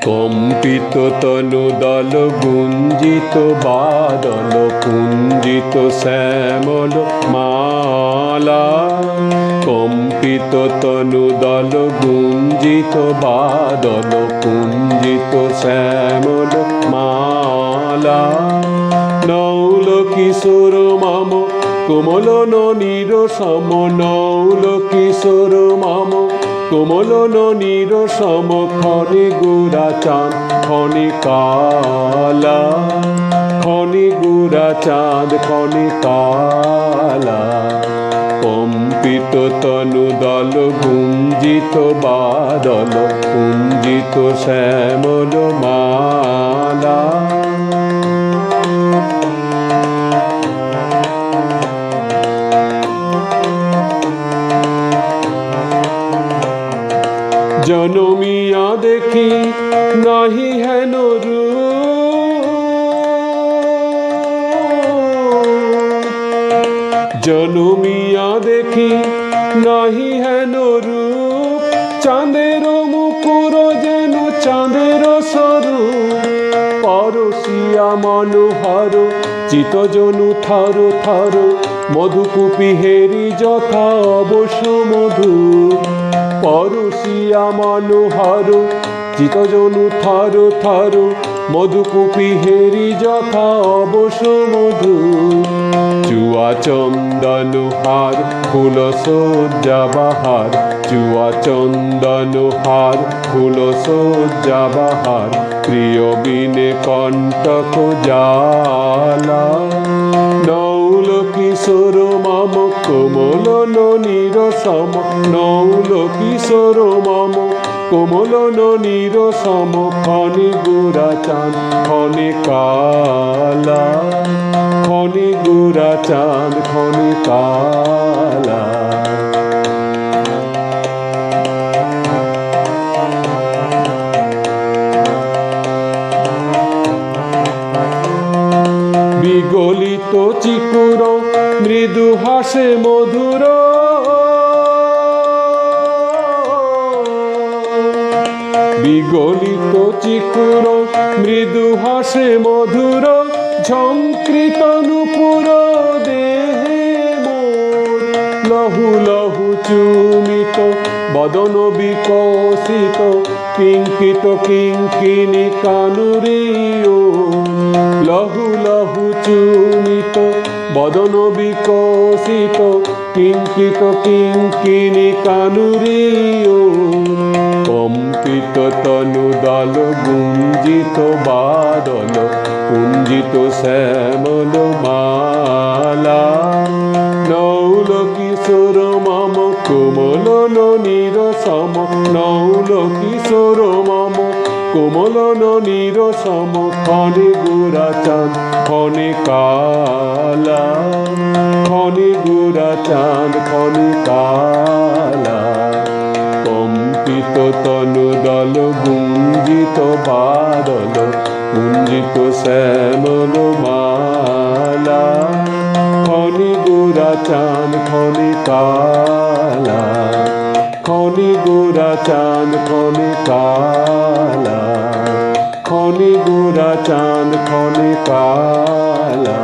কম্পিত তনু দল গুঞ্জিত বাদল পুঞ্জিত শ্যামল মালা। কম্পিত তনু দল গুঞ্জিত বাদল পুঞ্জিত শ্যামল মালা। নৌল কিশোর মম কোমল ননীর সম। নৌল কিশোর মম কোমল ননীর সম। ক্ষণে গোরা চাঁদ ক্ষণে কালা। ক্ষণে গোরা চাঁদ ক্ষণে কালা। কম্পিত তনু দল গুঞ্জিত বাদল পুঞ্জিত শ্যামল মালা। জনমিয়া দেখি নাহি হেন রূপ। জনমিয়া দেখি নাহি হেন রূপ। চাঁদের মুকুর যেন চাঁদের স্বরূপ। পরশিয়া মনোহর চিতজনু থর থর। মধুকূপি হেরি যথা অবশ্য মধু। পরশিয়া মনোহর চিতজনু থর থর। মধুকূপি হেরি যথা অবশ্য মধু। চুয়া চন্দন হার ফুল সজ্জা বাহার। চুয়া চন্দন হার ফুল সজ্জা বাহার। প্রিয় বিনে কণ্টক জ্বালা। নৌল কিশোর মম কোমল ননীর সম। নৌল কিশোর মম কোমল ননীর সম। ক্ষণে গোরা চাঁদ ক্ষণে কালা। ক্ষণে গোরা চাঁদ ক্ষণে কালা। বিগলিত চিকুর মৃদু হাসে মধুর। বিগলিত চিকুর মৃদু হাসে মধুর। ঝঙ্কৃত নূপুর দেহে মোর। লহু লহু চুমিত বদন বিকশিত। কিঙ্কিত কিঙ্কিনী কানুরীয়। লহু লহু চুমিত বদন বিকশিত। কিঙ্কিত কিঙ্কিনী কানুরীয়। কম্পিত তনু দল গুঞ্জিত বাদল পুঞ্জিত শ্যামল মালা। নৌল কিশোর মম কোমল ননীর সম। নৌল কিশোর মম কোমল ননীর সম। ক্ষণে গোরা চাঁদ ক্ষণে কালা। ক্ষণে গোরা চাঁদ ক্ষণে কালা। কম্পিত তনু দল গুঞ্জিত বাদল পুঞ্জিত শ্যামল মালা। ক্ষণে গোরা চাঁদ ক্ষণে কালা। ক্ষণে গোরা চাঁদ ক্ষণে কালা। ক্ষণে গোরা চাঁদ ক্ষণে কালা।